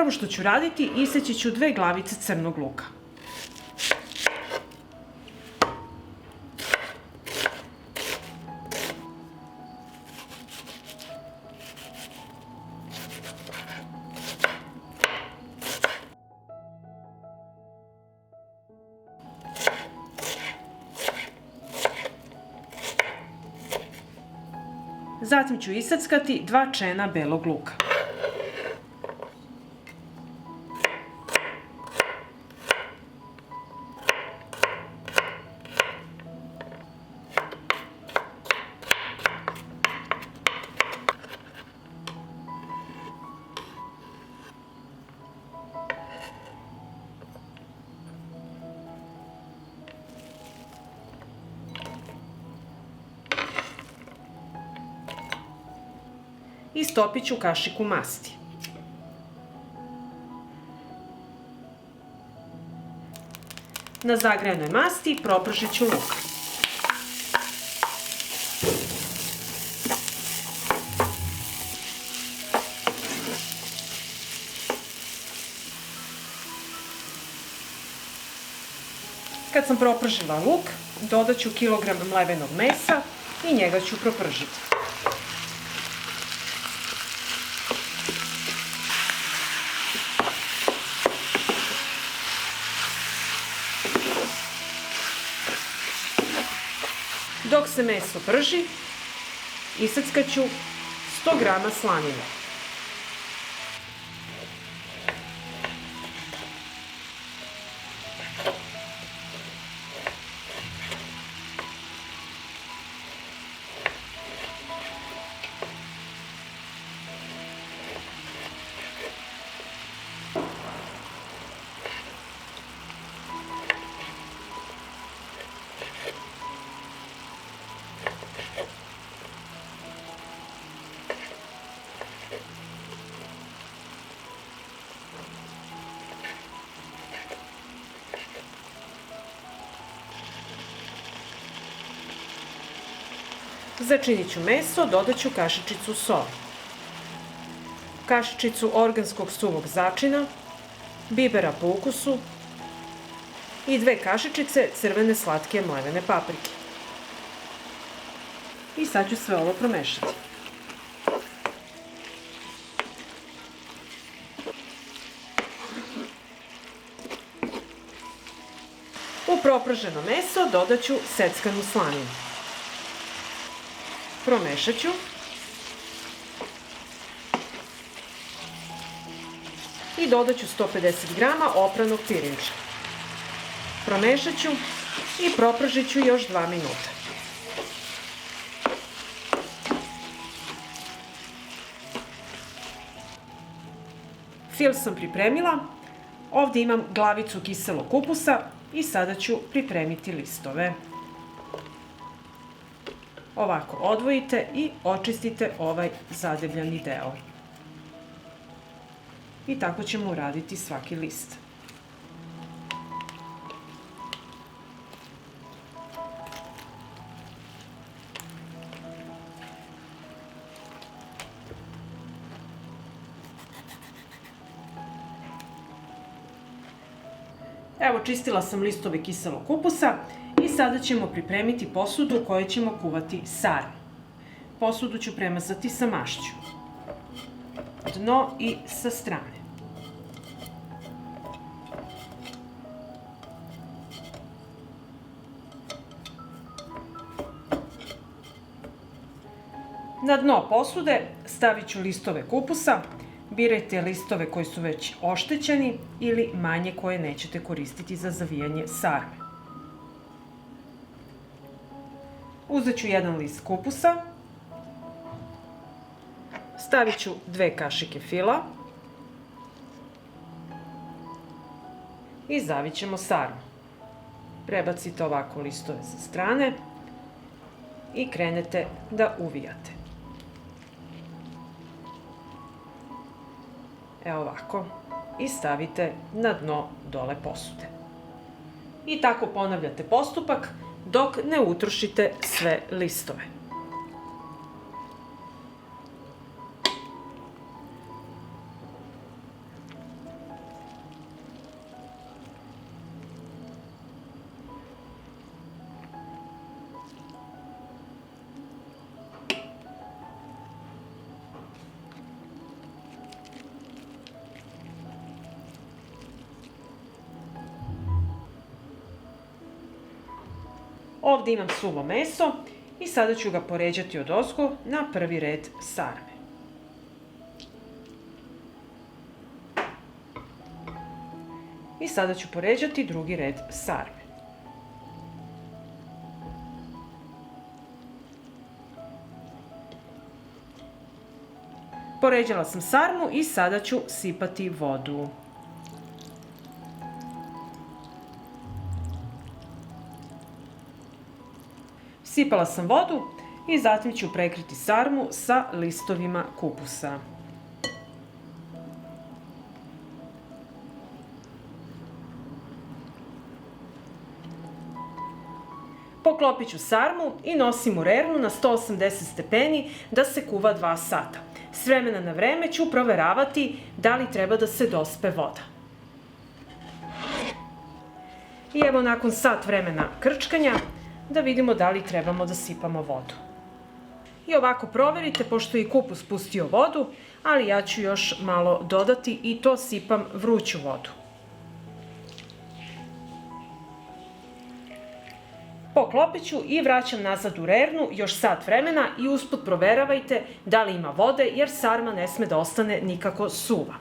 Prvo što ću raditi, iseći ću 2 glavice crnog luka. Zatim ću iseckati 2 čena belog luka. I stopit ću kašiku masti. Na zagrejanoj masti propržit ću luk. Kad sam propržila luk, dodat ću kilogram mlevenog mesa i njega ću propržiti. Dok se meso prži, iseckat ću 100 grama slanine. Začinit ću meso, dodat ću kašičicu soli, kašičicu organskog suvog začina, bibera po ukusu i 2 kašičice crvene slatke mlevene paprike. I sad ću sve ovo promešati. U proprženo meso dodat ću seckanu slaninu. Promešat ću i dodat ću 150 grama opranog pirinča. Promešat ću i propržit ću još 2 minuta. Fil sam pripremila. Ovdje imam glavicu kiselog kupusa i sada ću pripremiti listove. Ovako odvojite i očistite ovaj zadebljani deo. I tako ćemo uraditi svaki list. Evo, čistila sam listove kiselog kupusa i sada ćemo pripremiti posudu u kojoj ćemo kuvati sarmu. Posudu ću premazati sa mašću. Dno i sa strane. Na dno posude stavit ću listove kupusa. Birajte listove koji su već oštećeni ili manje koje nećete koristiti za zavijanje sarme. Uzet ću 1 list kupusa, stavit ću 2 kašike fila i zavit ćemo sarmu. Prebacite ovako listove sa strane i krenete da uvijate. Evo ovako. I stavite na dno dole posude. I tako ponavljate postupak dok ne utrošite sve listove. Ovdje imam suvo meso i sada ću ga poređati odozgo na prvi red sarme. I sada ću poređati drugi red sarme. Poređala sam sarmu i sada ću sipati vodu. Sipala sam vodu i zatim ću prekriti sarmu sa listovima kupusa. Poklopit ću sarmu i nosim u rernu na 180 stepeni da se kuva 2 sata. S vremena na vreme ću proveravati da li treba da se dospe voda. I evo nakon sat vremena krčkanja da vidimo da li trebamo da sipamo vodu. I ovako proverite, pošto je i kupus pustio vodu, ali ja ću još malo dodati i to sipam vruću vodu. Poklopit ću i vraćam nazad u rernu još sat vremena i usput proveravajte da li ima vode, jer sarma ne sme da ostane nikako suva.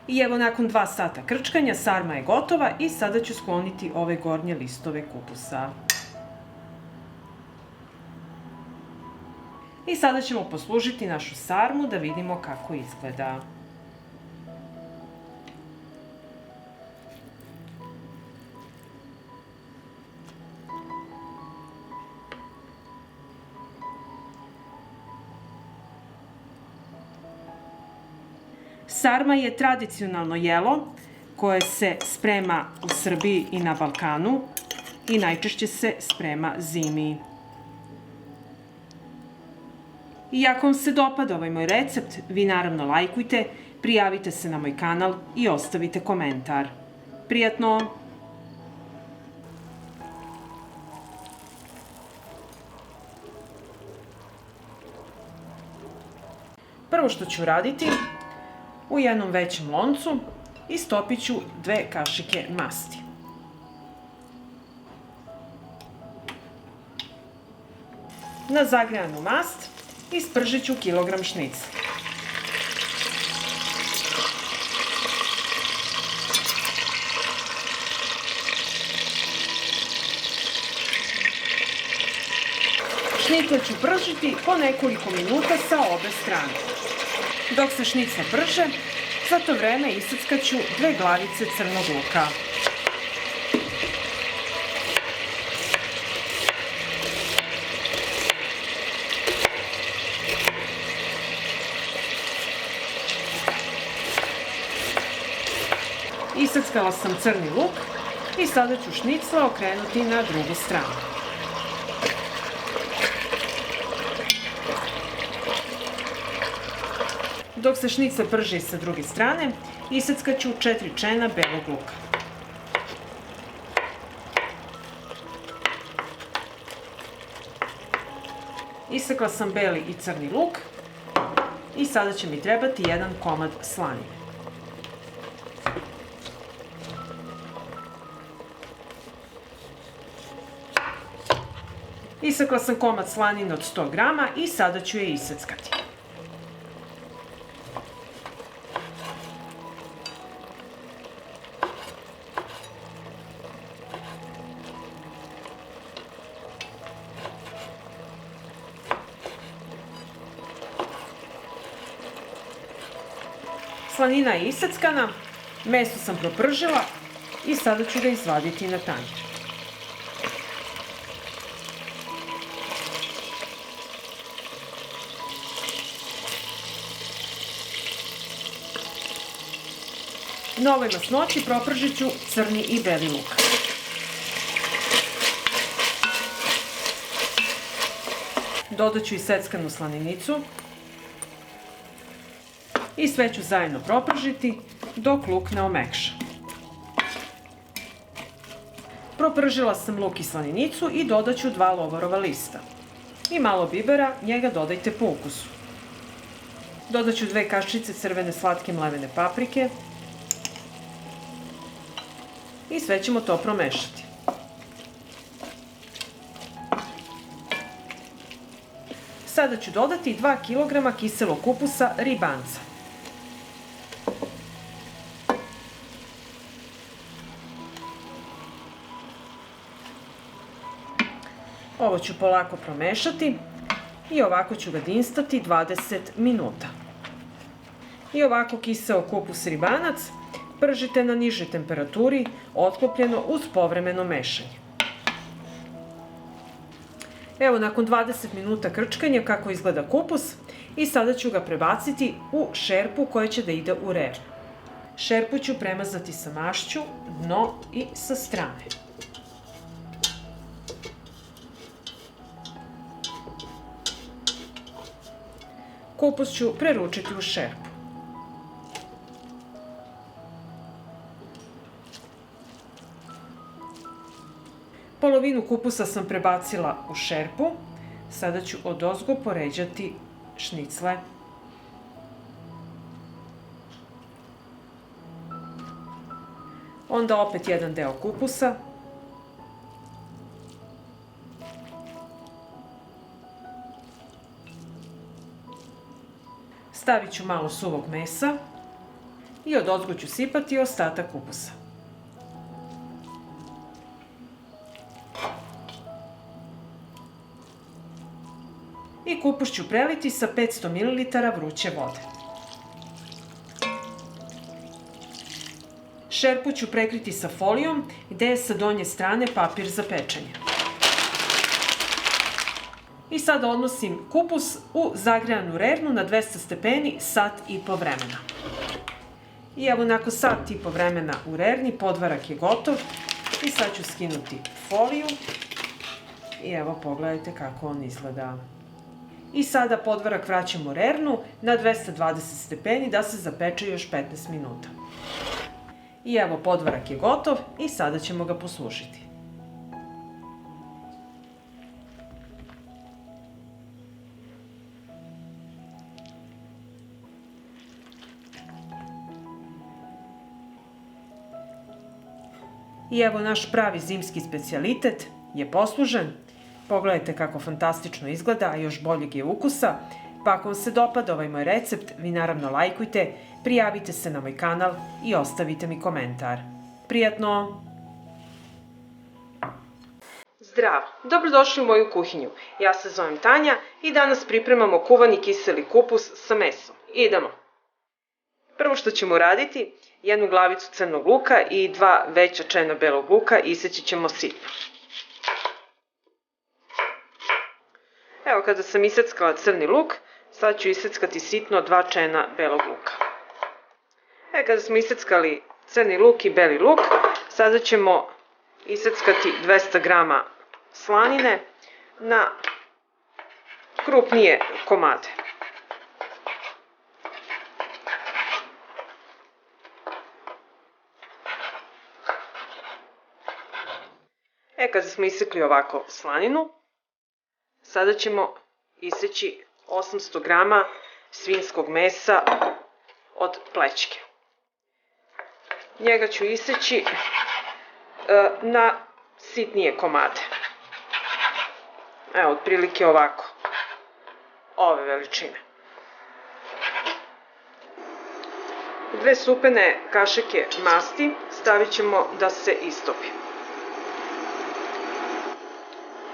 I evo nakon 2 sata krčkanja sarma je gotova i sada ću skloniti ove gornje listove kupusa. I sada ćemo poslužiti našu sarmu da vidimo kako izgleda. Sarma je tradicionalno jelo koje se sprema u Srbiji i na Balkanu i najčešće se sprema zimi. I ako vam se dopada ovaj moj recept, vi naravno lajkujte, prijavite se na moj kanal i ostavite komentar. Prijatno! Prvo što ću raditi, u jednom većem loncu istopit ću 2 kašike masti. Na zagrejanu mast ispržit ću kilogram šnicle. Šnicle ću pržiti po nekoliko minuta sa obe strane. Dok se šnicle prže, za to vreme isackat ću 2 glavice crnog luka. Isackala sam crni luk i sada ću šnicle okrenuti na drugu stranu. Dok se šnicle prže sa druge strane, isackat ću 4 čena belog luka. Isekla sam beli i crni luk i sada će mi trebati 1 komad slanine. Isekla sam komad slanine od 100 grama i sada ću je iseckati. Slanina je iseckana, meso sam propržila i sada ću ga izvaditi na tanjir. Na ovoj masnoći propržit ću crni i beli luk. Dodat ću i seckanu slaninicu. I sve ću zajedno propržiti dok luk ne omekša. Propržila sam luk i slaninicu i dodat ću 2 lovorova lista. I malo bibera, njega dodajte po ukusu. Dodat ću 2 kaščice crvene slatke mlevene paprike. I sve ćemo to promešati. Sada ću dodati 2 kg kiselog kupusa ribanca. Ovo ću polako promešati i ovako ću ga dinstati 20 minuta. I ovako kiseo kupus ribanac pržite na nižoj temperaturi, otklopljeno uz povremeno mešanje. Evo, nakon 20 minuta krčkanja kako izgleda kupus i sada ću ga prebaciti u šerpu koja će da ide u rernu. Šerpu ću premazati sa mašću, dno i sa strane. Kupus ću preručiti u šerpu. Polovinu kupusa sam prebacila u šerpu. Sada ću odozgo poređati šnicle. Onda opet jedan deo kupusa. Stavit ću malo suvog mesa i odozgo ću sipati ostatak kupusa. I kupus ću preliti sa 500 ml vruće vode. Šerpu ću prekriti sa folijom gde je sa donje strane papir za pečenje. I sada odnosim kupus u zagrejanu rernu na 200 stepeni sat i po vremena. I evo, nakon sat i po vremena u rerni, podvarak je gotov. I sad ću skinuti foliju. I evo, pogledajte kako on izgleda. I sada podvarak vraćam u rernu na 220 stepeni da se zapeče još 15 minuta. I evo, podvarak je gotov i sada ćemo ga poslužiti. I evo, naš pravi zimski specijalitet je poslužen. Pogledajte kako fantastično izgleda, a još boljeg je ukusa. Pa ako vam se dopada ovaj moj recept, vi naravno lajkujte, prijavite se na moj kanal i ostavite mi komentar. Prijatno! Zdravo! Dobrodošli u moju kuhinju. Ja se zovem Tanja i danas pripremamo kuvani kiseli kupus sa mesom. Idemo! Prvo što ćemo uraditi, jednu glavicu crnog luka i 2 veća čena belog luka iseći ćemo sitno. Evo, kada sam iseckala crni luk, sad ću iseckati sitno 2 čena belog luka. Kada smo iseckali crni luk i beli luk, sada ćemo iseckati 200 g slanine na krupnije komade. Kada smo isekli ovako slaninu, sada ćemo iseći 800 g svinjskog mesa od plećke. Njega ću iseći na sitnije komade. Evo, otprilike ovako, ove veličine. 2 supene kašike masti stavit ćemo da se istopi.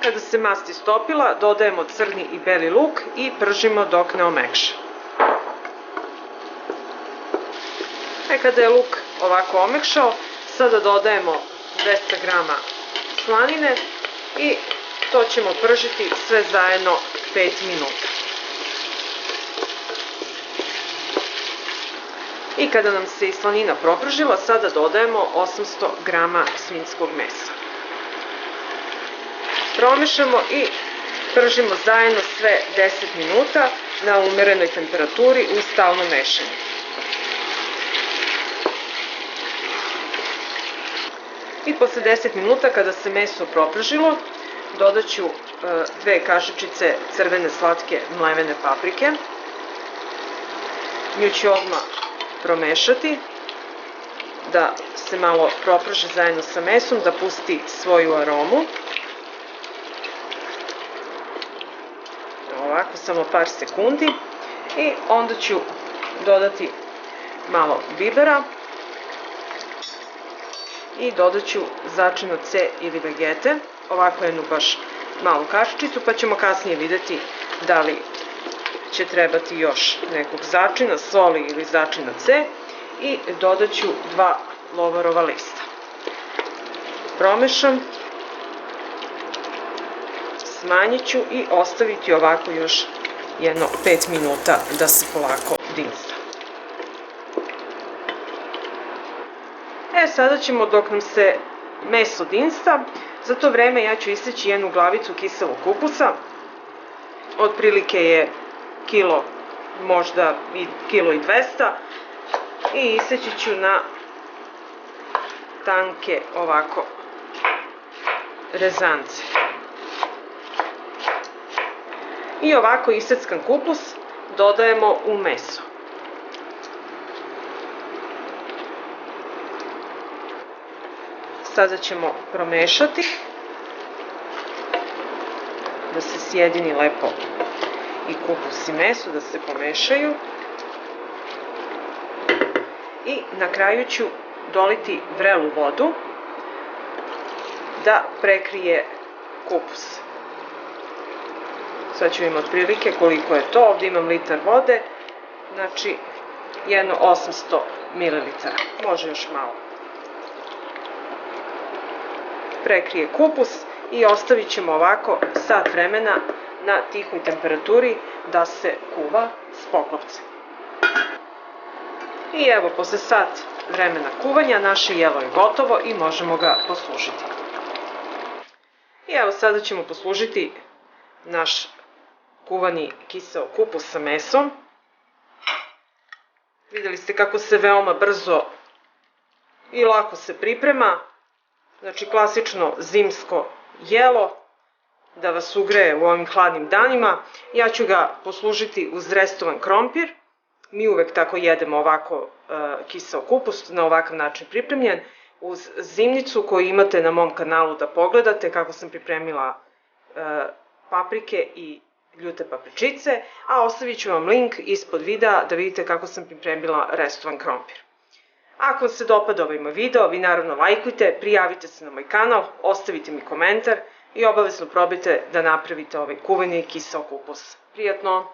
Kada se mast istopila, dodajemo crni i beli luk i pržimo dok ne omekša. Kada je luk ovako omekšao, sada dodajemo 200 g slanine i to ćemo pržiti sve zajedno 5 minuta. I kada nam se i slanina propržila, sada dodajemo 800 g svinjskog mesa. Promešamo i pržimo zajedno sve 10 minuta na umerenoj temperaturi uz stalno mešanje. I posle 10 minuta kada se meso propržilo, dodat ću 2 kašičice crvene slatke mlevene paprike. Nju ću odmah promešati da se malo proprži zajedno sa mesom, da pusti svoju aromu. Ovako, samo par sekundi. I onda ću dodati malo bibera i dodat ću začino C ili vegete, ovako jednu baš malu kašičicu, pa ćemo kasnije videti da li će trebati još nekog začina, soli ili začina C, i dodat ću 2 lovorova lista. Promešam, smanjit ću i ostaviti ovako još jedno 5 minuta da se polako dinsta. Sada ćemo, dok nam se meso dinsta, za to vreme ja ću iseći jednu glavicu kiselog kupusa. Otprilike je kilo, možda i kilo i 200, i iseći ću na tanke ovako rezance. I ovako iseckan kupus dodajemo u meso. Sada ćemo promešati da se sjedini lepo i kupus i meso, da se pomešaju. I na kraju ću doliti vrelu vodu da prekrije kupus. Sad ću imati otprilike koliko je to. Ovdje imam litar vode, znači jedno 800 ml. Može još malo. Prekrije kupus i ostavit ćemo ovako sat vremena na tihoj temperaturi da se kuva s poklopcem. I evo, posle sat vremena kuvanja naše jelo je gotovo i možemo ga poslužiti. I evo, sada ćemo poslužiti naš kuvani kiseo kupus sa mesom. Vidjeli ste kako se veoma brzo i lako se priprema. Znači, klasično zimsko jelo da vas ugreje u ovim hladnim danima. Ja ću ga poslužiti uz restovan krompir. Mi uvek tako jedemo ovako kiseo kupus, na ovakav način pripremljen, uz zimnicu koju imate na mom kanalu da pogledate kako sam pripremila paprike i ljute papričice, a ostavit ću vam link ispod videa da vidite kako sam pripremila restovan krompir. Ako vam se dopada ovaj moj video, vi naravno lajkujte, prijavite se na moj kanal, ostavite mi komentar i obavezno probajte da napravite ovaj kuvani kiseo kupus. Prijatno!